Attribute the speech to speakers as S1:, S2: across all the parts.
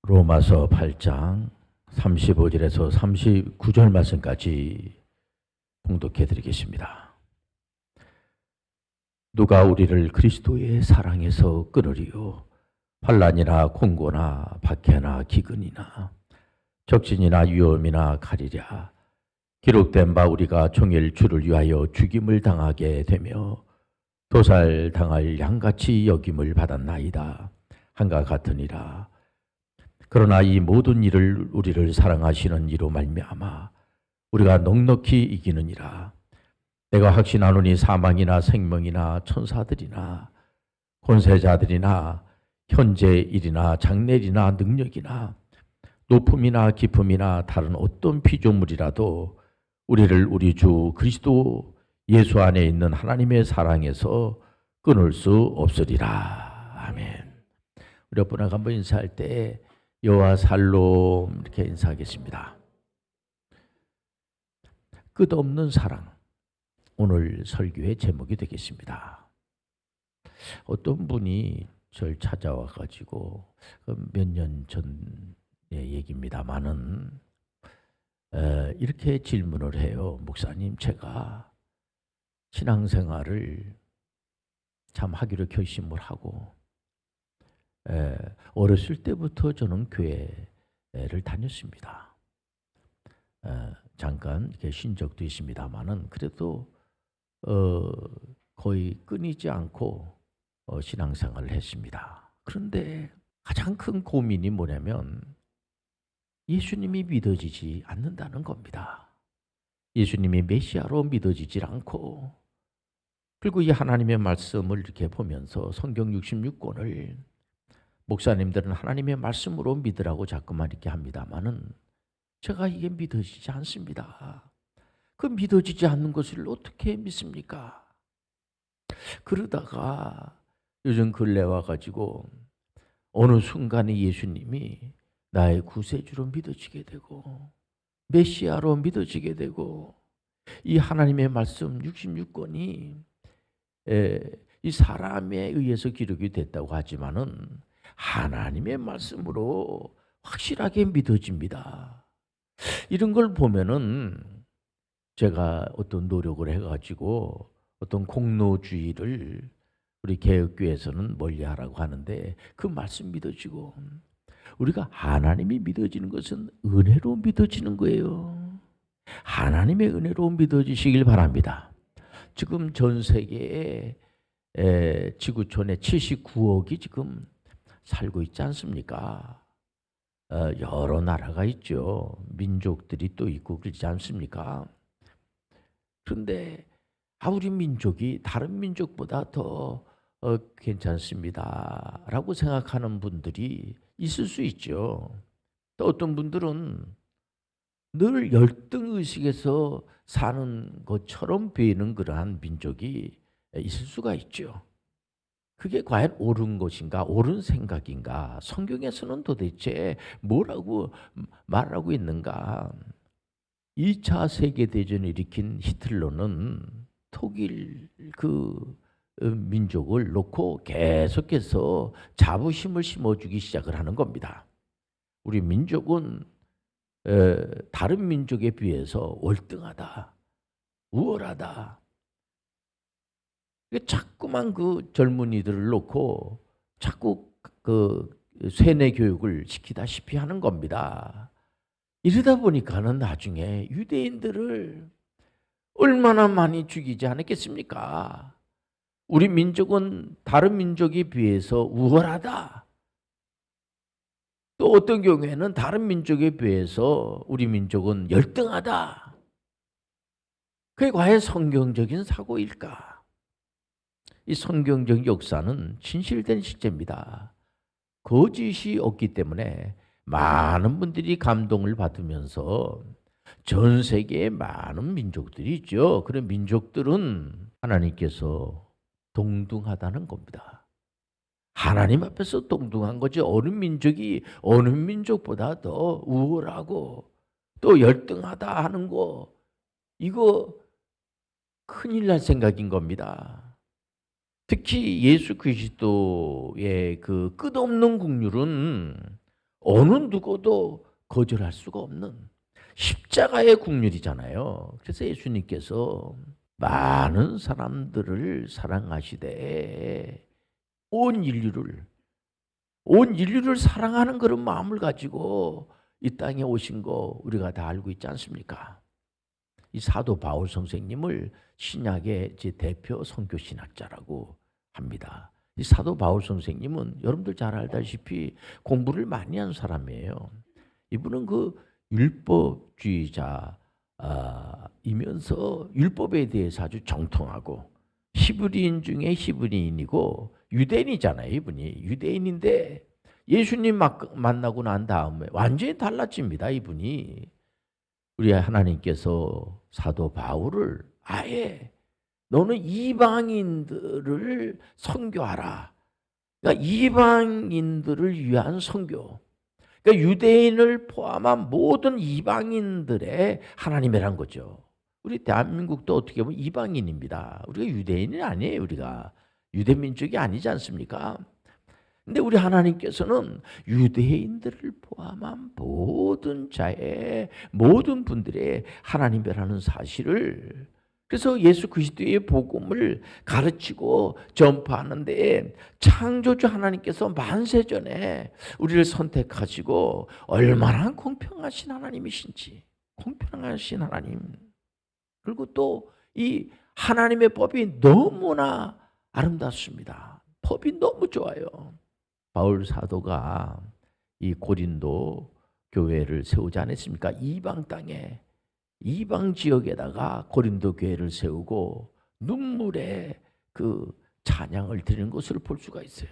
S1: 로마서 8장 35절에서 39절 말씀까지 봉독해 드리겠습니다. 누가 우리를 그리스도의 사랑에서 끊으리요? 환난이나 공고나 박해나 기근이나 적신이나 위험이나 칼이랴. 기록된 바 우리가 종일 주를 위하여 죽임을 당하게 되며 도살당할 양같이 여김을 받았나이다. 한가 같으니라. 그러나 이 모든 일을 우리를 사랑하시는 이로 말미암아 우리가 넉넉히 이기느니라. 내가 확신하노니 사망이나 생명이나 천사들이나 권세자들이나 현재 일이나 장래일이나 능력이나 높음이나 깊음이나 다른 어떤 피조물이라도 우리를 우리 주 그리스도 예수 안에 있는 하나님의 사랑에서 끊을 수 없으리라. 아멘. 우리 옆분하고 한번 인사할 때 여호와 살롬 이렇게 인사하겠습니다. 끝없는 사랑, 오늘 설교의 제목이 되겠습니다. 어떤 분이 저를 찾아와 가지고 몇 년 전의 얘기입니다마는 이렇게 질문을 해요. 목사님, 제가 신앙생활을 참 하기로 결심을 하고 어렸을 때부터 저는 교회를 다녔습니다. 잠깐 이렇게 쉰 적도 있습니다만은 그래도 거의 끊이지 않고 신앙생활을 했습니다. 그런데 가장 큰 고민이 뭐냐면 예수님이 믿어지지 않는다는 겁니다. 예수님이 메시아로 믿어지질 않고, 그리고 이 하나님의 말씀을 이렇게 보면서 성경 66권을 목사님들은 하나님의 말씀으로 믿으라고 자꾸만 이렇게 합니다마는 제가 이게 믿어지지 않습니다. 그 믿어지지 않는 것을 어떻게 믿습니까? 그러다가 요즘 근래 와가지고 어느 순간에 예수님이 나의 구세주로 믿어지게 되고 메시아로 믿어지게 되고, 이 하나님의 말씀 66권이 이 사람에 의해서 기록이 됐다고 하지만은 하나님의 말씀으로 확실하게 믿어집니다. 이런 걸 보면은 제가 어떤 노력을 해가지고 어떤 공로주의를 우리 개혁교회에서는 멀리하라고 하는데 그 말씀 믿어지고, 우리가 하나님이 믿어지는 것은 은혜로 믿어지는 거예요. 하나님의 은혜로 믿어지시길 바랍니다. 지금 전 세계에 지구촌에 79억이 지금 살고 있지 않습니까? 여러 나라가 있죠. 민족들이 또 있고 그렇지 않습니까? 그런데 우리 민족이 다른 민족보다 더 괜찮습니다 라고 생각하는 분들이 있을 수 있죠. 또 어떤 분들은 늘 열등의식에서 사는 것처럼 보이는 그러한 민족이 있을 수가 있죠. 그게 과연 옳은 것인가, 옳은 생각인가, 성경에서는 도대체 뭐라고 말하고 있는가. 2차 세계대전을 일으킨 히틀러는 독일 그 민족을 놓고 계속해서 자부심을 심어주기 시작을 하는 겁니다. 우리 민족은 다른 민족에 비해서 월등하다, 우월하다. 자꾸만 그 젊은이들을 놓고 자꾸 그 세뇌 교육을 시키다시피 하는 겁니다. 이러다 보니까는 나중에 유대인들을 얼마나 많이 죽이지 않았겠습니까? 우리 민족은 다른 민족에 비해서 우월하다. 또 어떤 경우에는 다른 민족에 비해서 우리 민족은 열등하다. 그게 과연 성경적인 사고일까? 이 성경적 역사는 진실된 실제입니다. 거짓이 없기 때문에 많은 분들이 감동을 받으면서 전 세계에 많은 민족들이 있죠. 그런 민족들은 하나님께서 동등하다는 겁니다. 하나님 앞에서 동등한 거지 어느 민족이 어느 민족보다 더 우월하고 또 열등하다 하는 거, 이거 큰일 날 생각인 겁니다. 특히 예수 그리스도의 그 끝없는 긍휼은 어느 누구도 거절할 수가 없는 십자가의 국률이잖아요. 그래서 예수님께서 많은 사람들을 사랑하시되 온 인류를 사랑하는 그런 마음을 가지고 이 땅에 오신 거 우리가 다 알고 있지 않습니까? 이 사도 바울 선생님을 신약의 제 대표 선교 신학자라고 합니다. 이 사도 바울 선생님은 여러분들 잘 알다시피 공부를 많이 한 사람이에요. 이분은 그 율법주의자이면서 율법에 대해서 아주 정통하고 히브리인 중에 히브리인이고 유대인이잖아요. 이분이 유대인인데 예수님 만나고 난 다음에 완전히 달라집니다. 이분이. 우리 하나님께서 사도 바울을 아예 너는 이방인들을 선교하라. 그러니까 이방인들을 위한 선교. 그러니까 유대인을 포함한 모든 이방인들의 하나님이란 거죠. 우리 대한민국도 어떻게 보면 이방인입니다. 우리가 유대인이 아니에요. 우리가 유대민족이 아니지 않습니까? 근데 우리 하나님께서는 유대인들을 포함한 모든 자의 모든 분들의 하나님이라는 사실을, 그래서 예수 그리스도의 복음을 가르치고 전파하는데 창조주 하나님께서 만세전에 우리를 선택하시고 얼마나 공평하신 하나님이신지, 공평하신 하나님, 그리고 또 이 하나님의 법이 너무나 아름답습니다. 법이 너무 좋아요. 바울 사도가 이 고린도 교회를 세우지 않았습니까? 이방 땅에, 이방 지역에다가 고린도 교회를 세우고 눈물의 그 찬양을 드리는 것을 볼 수가 있어요.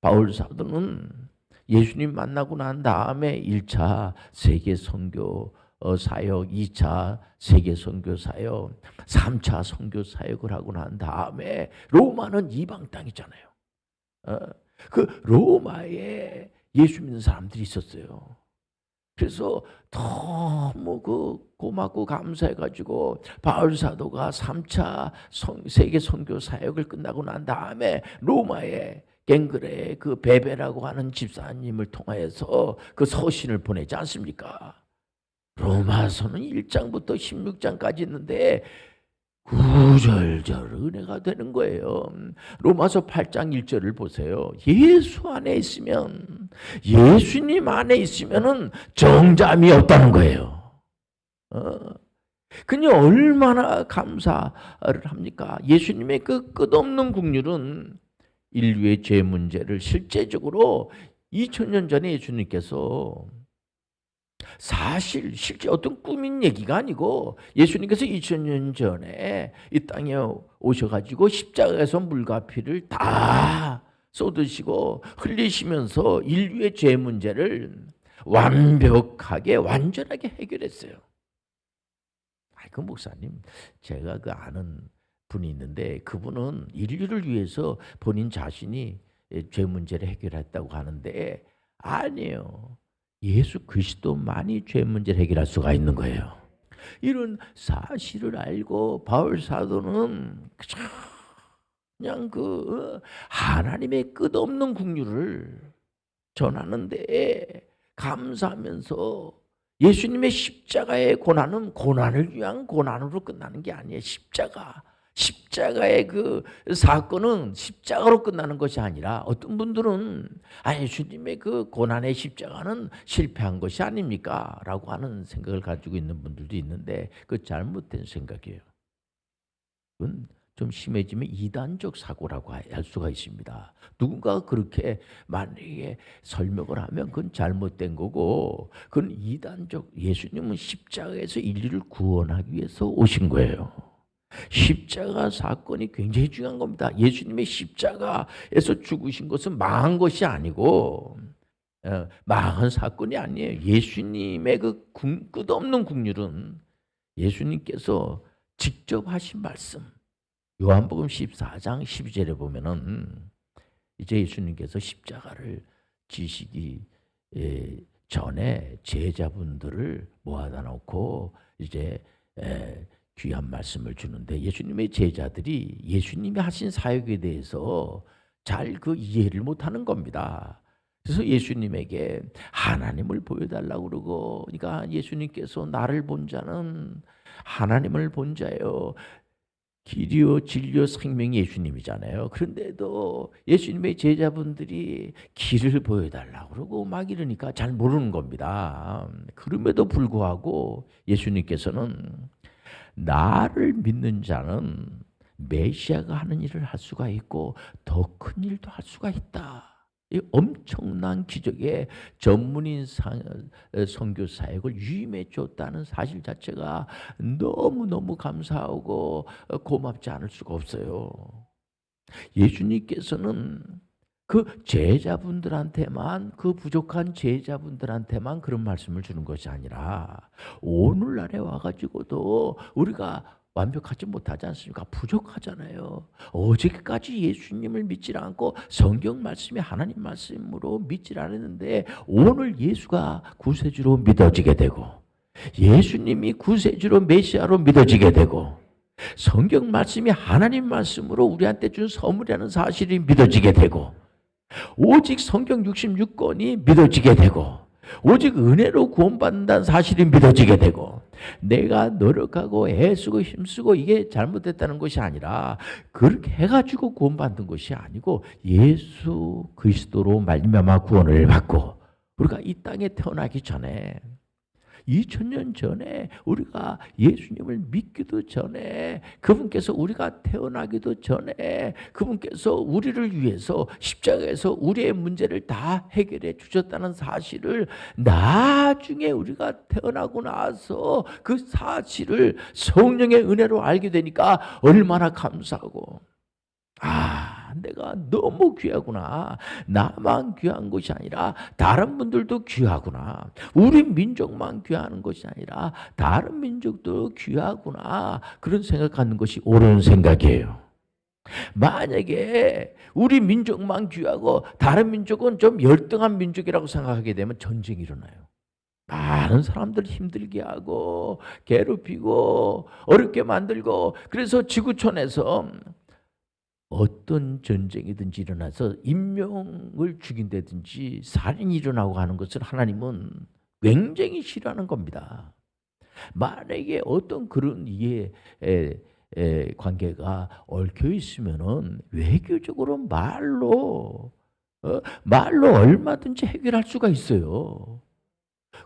S1: 바울 사도는 예수님 만나고 난 다음에 1차 세계 선교 사역, 2차 세계 선교 사역, 3차 선교 사역을 하고 난 다음에 로마는 이방 땅이잖아요. 그 로마에 예수 믿는 사람들이 있었어요. 그래서 너무 고맙고 감사해가지고 바울 사도가 3차 세계 선교 사역을 끝나고 난 다음에 로마에 갱그레 그 베베라고 하는 집사님을 통하여서 그 서신을 보내지 않습니까? 로마서는 1장부터 16장까지 있는데 구절절 은혜가 되는 거예요. 로마서 8장 1절을 보세요. 예수 안에 있으면, 예수님 안에 있으면은 정잠이 없다는 거예요. 그냥 얼마나 감사를 합니까? 예수님의 그 끝없는 국률은 인류의 죄 문제를 실제적으로 2000년 전에 예수님께서 실제 어떤 꾸민 얘기가 아니고 예수님께서 2000년 전에 이 땅에 오셔가지고 십자가에서 물과 피를 다 쏟으시고 흘리시면서 인류의 죄 문제를 완벽하게 완전하게 해결했어요. 그 목사님, 제가 그 아는 분이 있는데 그분은 인류를 위해서 본인 자신이 죄 문제를 해결했다고 하는데 아니에요. 예수 그리스도만이 죄 문제를 해결할 수가 있는 거예요. 이런 사실을 알고 바울 사도는 그냥 하나님의 끝없는 국률을 전하는데 감사하면서 예수님의 십자가의 고난은 고난을 위한 고난으로 끝나는 게 아니에요. 십자가의 그 사건은 십자가로 끝나는 것이 아니라 어떤 분들은 예수님의 그 고난의 십자가는 실패한 것이 아닙니까? 라고 하는 생각을 가지고 있는 분들도 있는데 그 잘못된 생각이에요. 그건 좀 심해지면 이단적 사고라고 할 수가 있습니다. 누군가가 그렇게 만약에 설명을 하면 그건 잘못된 거고 그건 이단적, 예수님은 십자가에서 인류를 구원하기 위해서 오신 거예요. 십자가 사건이 굉장히 중요한 겁니다. 예수님의 십자가에서 죽으신 것은 망한 것이 아니고 망한 사건이 아니에요. 예수님의 그 끝없는 국률은 예수님께서 직접 하신 말씀, 요한복음 14장 12절에 보면은 이제 예수님께서 십자가를 지시기 전에 제자분들을 모아다 놓고 이제 귀한 말씀을 주는데 예수님의 제자들이 예수님이 하신 사역에 대해서 잘 그 이해를 못하는 겁니다. 그래서 예수님에게 하나님을 보여달라고 그러고, 그러니까 예수님께서 나를 본 자는 하나님을 본 자요, 길이요 진리요 생명이 예수님이잖아요. 그런데도 예수님의 제자분들이 길을 보여달라고 그러고 막 이러니까 잘 모르는 겁니다. 그럼에도 불구하고 예수님께서는 나를 믿는 자는 메시아가 하는 일을 할 수가 있고 더 큰 일도 할 수가 있다. 이 엄청난 기적에 전문인 선교 사역을 위임해 줬다는 사실 자체가 너무너무 감사하고 고맙지 않을 수가 없어요. 예수님께서는 그 제자분들한테만, 그 부족한 제자분들한테만 그런 말씀을 주는 것이 아니라 오늘날에 와가지고도 우리가 완벽하지 못하지 않습니까? 부족하잖아요. 어저께까지 예수님을 믿지 않고 성경 말씀이 하나님 말씀으로 믿지 않았는데 오늘 예수가 구세주로 믿어지게 되고, 예수님이 구세주로 메시아로 믿어지게 되고, 성경 말씀이 하나님 말씀으로 우리한테 준 선물이라는 사실이 믿어지게 되고, 오직 성경 66권이 믿어지게 되고, 오직 은혜로 구원받는다는 사실이 믿어지게 되고, 내가 노력하고 애쓰고 힘쓰고 이게 잘못됐다는 것이 아니라 그렇게 해가지고 구원받는 것이 아니고 예수 그리스도로 말미암아 구원을 받고, 우리가 이 땅에 태어나기 전에 2000년 전에 우리가 예수님을 믿기도 전에, 그분께서 우리가 태어나기도 전에 그분께서 우리를 위해서 십자가에서 우리의 문제를 다 해결해 주셨다는 사실을 나중에 우리가 태어나고 나서 그 사실을 성령의 은혜로 알게 되니까 얼마나 감사하고, 내가 너무 귀하구나. 나만 귀한 것이 아니라 다른 분들도 귀하구나. 우리 민족만 귀한 것이 아니라 다른 민족도 귀하구나. 그런 생각하는 것이 옳은 생각이에요. 만약에 우리 민족만 귀하고 다른 민족은 좀 열등한 민족이라고 생각하게 되면 전쟁이 일어나요. 많은 사람들 힘들게 하고 괴롭히고 어렵게 만들고, 그래서 지구촌에서 어떤 전쟁이든지 일어나서 인명을 죽인다든지 살인이 일어나고 하는 것을 하나님은 굉장히 싫어하는 겁니다. 만약에 어떤 그런 이해 관계가 얽혀 있으면은 외교적으로 말로 얼마든지 해결할 수가 있어요.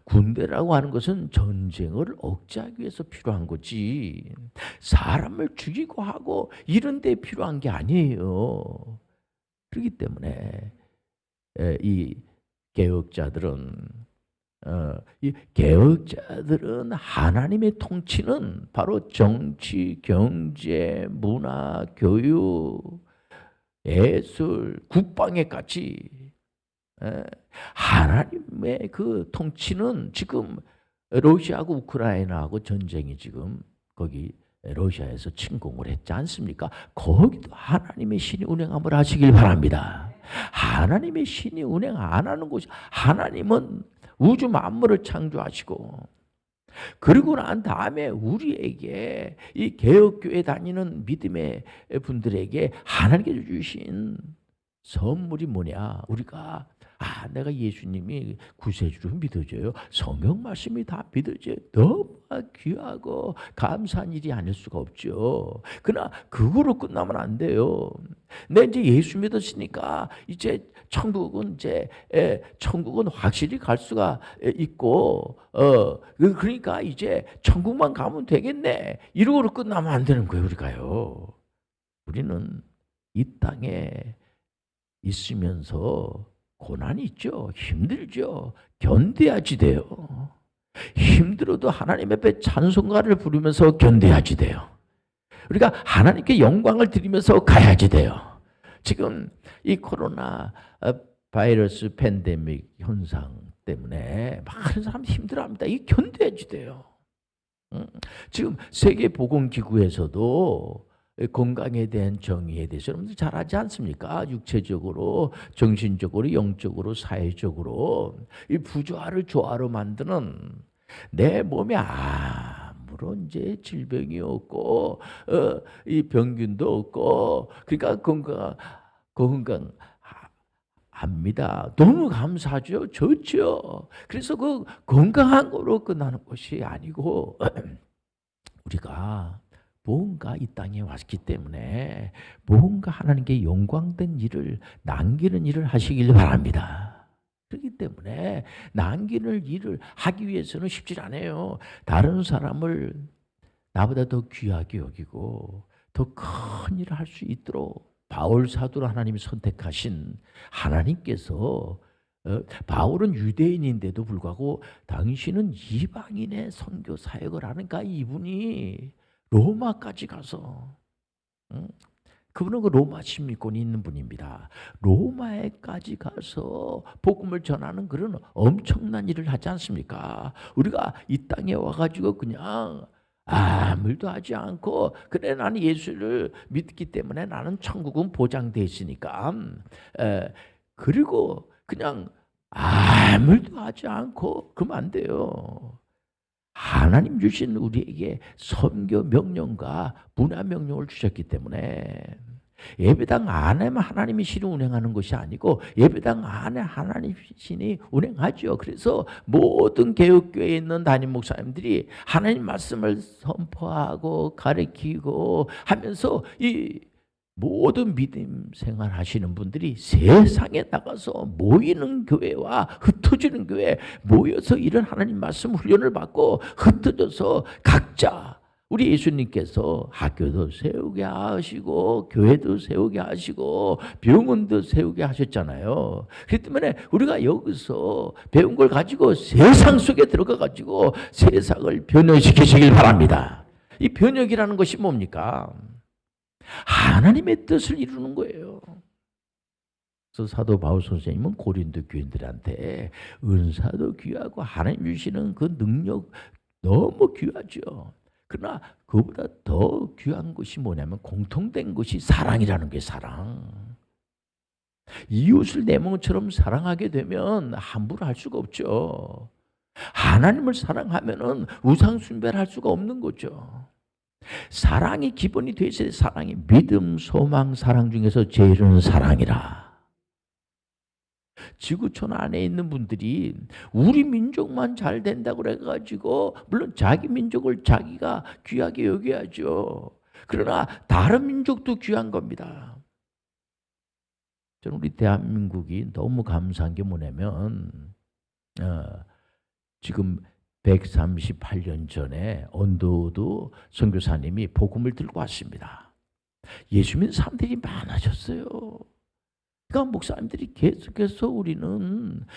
S1: 군대라고 하는 것은 전쟁을 억제하기 위해서 필요한 거지, 사람을 죽이고 하고 이런 데 필요한 게 아니에요. 그렇기 때문에 이 개혁자들은 하나님의 통치는 바로 정치, 경제, 문화, 교육, 예술, 국방에까지 하나님의 그 통치는, 지금 러시아하고 우크라이나하고 전쟁이 지금 거기 러시아에서 침공을 했지 않습니까? 거기도 하나님의 신이 운행함을 하시길 바랍니다. 하나님의 신이 운행 안 하는 곳이, 하나님은 우주 만물을 창조하시고, 그리고 난 다음에 우리에게, 이 개혁교회 다니는 믿음의 분들에게 하나님께서 주신 선물이 뭐냐? 우리가 내가 예수님이 구세주로 믿어져요. 성경 말씀이 다 믿어져요. 너무 귀하고 감사한 일이 아닐 수가 없죠. 그러나 그거로 끝나면 안 돼요. 내 이제 예수 믿었으니까 이제 천국은 확실히 갈 수가 있고, 그러니까 이제 천국만 가면 되겠네, 이러고로 끝나면 안 되는 거예요. 우리가요. 우리는 이 땅에 있으면서 고난이 있죠. 힘들죠. 견뎌야지 돼요. 힘들어도 하나님 앞에 찬송가를 부르면서 견뎌야지 돼요. 우리가 하나님께 영광을 드리면서 가야지 돼요. 지금 이 코로나 바이러스 팬데믹 현상 때문에 많은 사람이 힘들어합니다. 이 견뎌야지 돼요. 지금 세계보건기구에서도 건강에 대한 정의에 대해서 여러분들 잘 알지 않습니까? 육체적으로, 정신적으로, 영적으로, 사회적으로 이 부조화를 조화로 만드는, 내 몸에 아무런 이제 질병이 없고 이 병균도 없고, 그러니까 건강 압니다. 너무 감사하죠. 좋죠. 그래서 그 건강한 거로 끝나는 것이 아니고 우리가 뭔가 이 땅에 왔기 때문에 뭔가 하나님께 영광된 일을 남기는 일을 하시길 바랍니다. 그렇기 때문에 남기는 일을 하기 위해서는 쉽지 않아요. 다른 사람을 나보다 더 귀하게 여기고 더 큰 일을 할 수 있도록 바울 사도로 하나님이 선택하신 하나님께서 바울은 유대인인데도 불구하고 당신은 이방인의 선교 사역을 하니까 이분이 로마까지 가서 그분은 그 로마 시민권이 있는 분입니다. 로마에까지 가서 복음을 전하는 그런 엄청난 일을 하지 않습니까? 우리가 이 땅에 와가지고 그냥 아무 일도 하지 않고 그래 나는 예수를 믿기 때문에 나는 천국은 보장돼 있으니까 그리고 그냥 아무 일도 하지 않고 그러면 안 돼요. 하나님 주신 우리에게 선교 명령과 문화 명령을 주셨기 때문에 예배당 안에만 하나님이 신이 운행하는 것이 아니고 예배당 안에 하나님 신이 운행하죠. 그래서 모든 개혁교회에 있는 담임 목사님들이 하나님 말씀을 선포하고 가르치고 하면서 이 모든 믿음 생활 하시는 분들이 세상에 나가서 모이는 교회와 흩어지는 교회 모여서 이런 하나님 말씀 훈련을 받고 흩어져서 각자 우리 예수님께서 학교도 세우게 하시고 교회도 세우게 하시고 병원도 세우게 하셨잖아요. 그렇기 때문에 우리가 여기서 배운 걸 가지고 세상 속에 들어가 가지고 세상을 변화시키시길 바랍니다. 이 변혁이라는 것이 뭡니까? 하나님의 뜻을 이루는 거예요. 그래서 사도 바울 선생님은 고린도 교인들한테 은사도 귀하고 하나님 주시는 그 능력 너무 귀하죠. 그러나 그보다 더 귀한 것이 뭐냐면 공통된 것이 사랑이라는 게 사랑. 이웃을 내 몸처럼 사랑하게 되면 함부로 할 수가 없죠. 하나님을 사랑하면은 우상 숭배를 할 수가 없는 거죠. 사랑이 기본이 되어 있어야 사랑이 믿음, 소망, 사랑 중에서 제일은 사랑이라. 지구촌 안에 있는 분들이 우리 민족만 잘 된다고 그래가지고 물론 자기 민족을 자기가 귀하게 여겨야죠. 그러나 다른 민족도 귀한 겁니다. 저는 우리 대한민국이 너무 감사한 게 뭐냐면 지금 138년 전에 언도도 선교사님이 복음을 들고 왔습니다. 예수 믿는 사람들이 많아졌어요. 그러니까 목사님들이 계속해서 우리만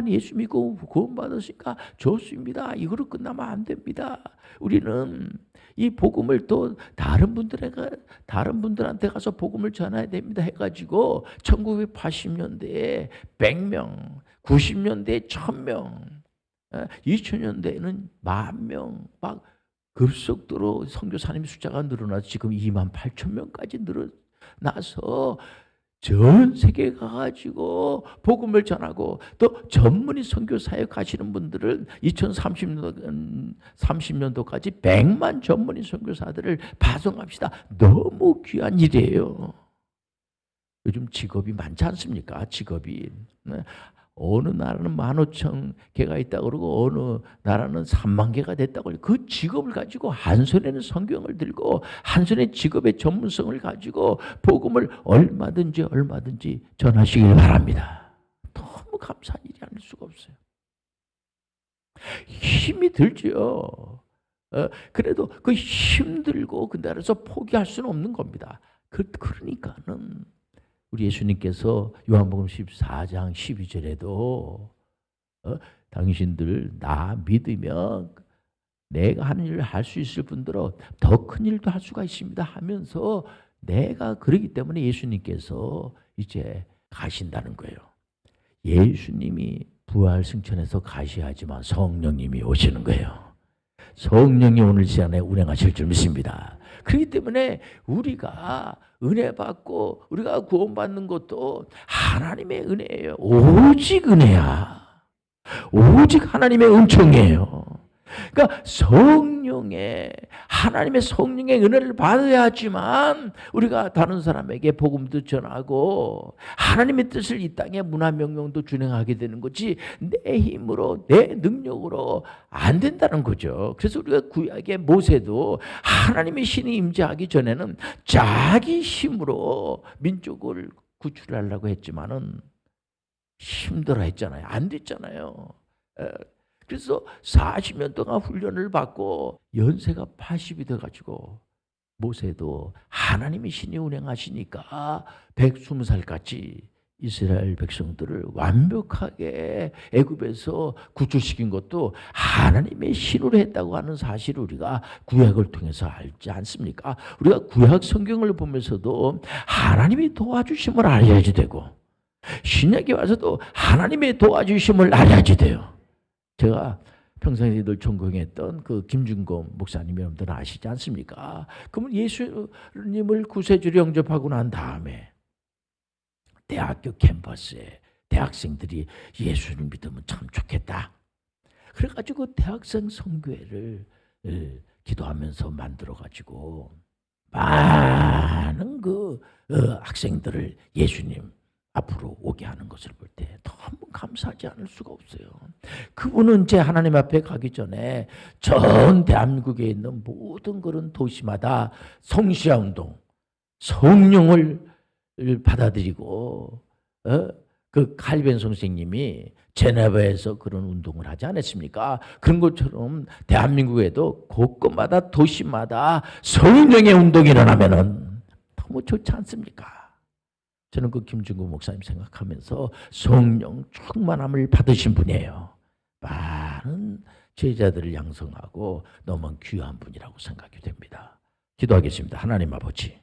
S1: 예수 믿고 구원받으니까 좋습니다. 이거로 끝나면 안 됩니다. 우리는 이 복음을 또 다른 분들한테 가서 복음을 전해야 됩니다 해가지고 1980년대에 100명, 90년대에 1000명, 2000년대에는 10,000명 막 급속도로 선교사님 숫자가 늘어나서 지금 28,000명까지 늘어나서 전 세계에 가가지고 복음을 전하고 또 전문의 선교 사역 하시는 분들은 2030년도까지 100만 전문의 선교사들을 파송합시다. 너무 귀한 일이에요. 요즘 직업이 많지 않습니까? 직업이. 어느 나라는 15,000개가 있다고 그러고 어느 나라는 30,000개가 됐다고 그러고 그 직업을 가지고 한 손에는 성경을 들고 한 손에 직업의 전문성을 가지고 복음을 얼마든지 전하시길 바랍니다. 너무 감사한 일이 아닐 수가 없어요. 힘이 들죠. 그래도 그 힘들고 그 나라에서 포기할 수는 없는 겁니다. 그러니까는 우리 예수님께서 요한복음 14장 12절에도 당신들 나 믿으면 내가 하는 일을 할 수 있을 뿐더러 더 큰 일도 할 수가 있습니다 하면서 내가 그러기 때문에 예수님께서 이제 가신다는 거예요. 예수님이 부활 승천해서 가셔야지만 성령님이 오시는 거예요. 성령이 오늘 시간에 운행하실 줄 믿습니다. 그렇기 때문에 우리가 은혜 받고 우리가 구원받는 것도 하나님의 은혜예요. 오직 은혜야. 오직 하나님의 은총이에요. 그러니까 하나님의 성령의 은혜를 받아야지만 우리가 다른 사람에게 복음도 전하고 하나님의 뜻을 이 땅에 문화명령도 준행하게 되는 거지, 내 힘으로 내 능력으로 안 된다는 거죠. 그래서 우리가 구약의 모세도 하나님의 신이 임재하기 전에는 자기 힘으로 민족을 구출하려고 했지만은 힘들어 했잖아요. 안 됐잖아요. 그래서 40년 동안 훈련을 받고 연세가 80이 돼가지고 모세도 하나님의 신이 운행하시니까 120살까지 이스라엘 백성들을 완벽하게 애굽에서 구출시킨 것도 하나님의 신으로 했다고 하는 사실을 우리가 구약을 통해서 알지 않습니까? 우리가 구약 성경을 보면서도 하나님이 도와주심을 알아야지 되고, 신약에 와서도 하나님의 도와주심을 알아야지 돼요. 제가 평상시에 늘 존경했던 그 김준곤 목사님 여러분들 아시지 않습니까? 그러면 예수님을 구세주로 영접하고 난 다음에 대학교 캠퍼스에 대학생들이 예수를 믿으면 참 좋겠다. 그래가지고 대학생 선교회를 기도하면서 만들어가지고 많은 학생들을 예수님 앞으로 오게 하는 것을 볼 때 너무 감사하지 않을 수가 없어요. 그분은 이제 하나님 앞에 가기 전에 전 대한민국에 있는 모든 그런 도시마다 성시아 운동, 성령을 받아들이고, 그 칼빈 선생님이 제네바에서 그런 운동을 하지 않았습니까? 그런 것처럼 대한민국에도 곳곳마다 도시마다 성령의 운동이 일어나면은 너무 좋지 않습니까? 저는 그 김준구 목사님 생각하면서 성령 충만함을 받으신 분이에요. 많은 제자들을 양성하고 너무 귀한 분이라고 생각이 됩니다. 기도하겠습니다. 하나님 아버지,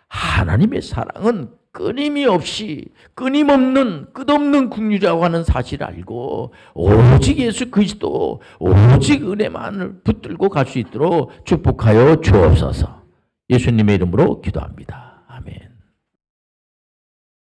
S1: 하나님의 사랑은 끊임없는 끝없는 긍휼이라고 하는 사실을 알고 오직 예수 그리스도, 오직 은혜만을 붙들고 갈 수 있도록 축복하여 주옵소서. 예수님의 이름으로 기도합니다.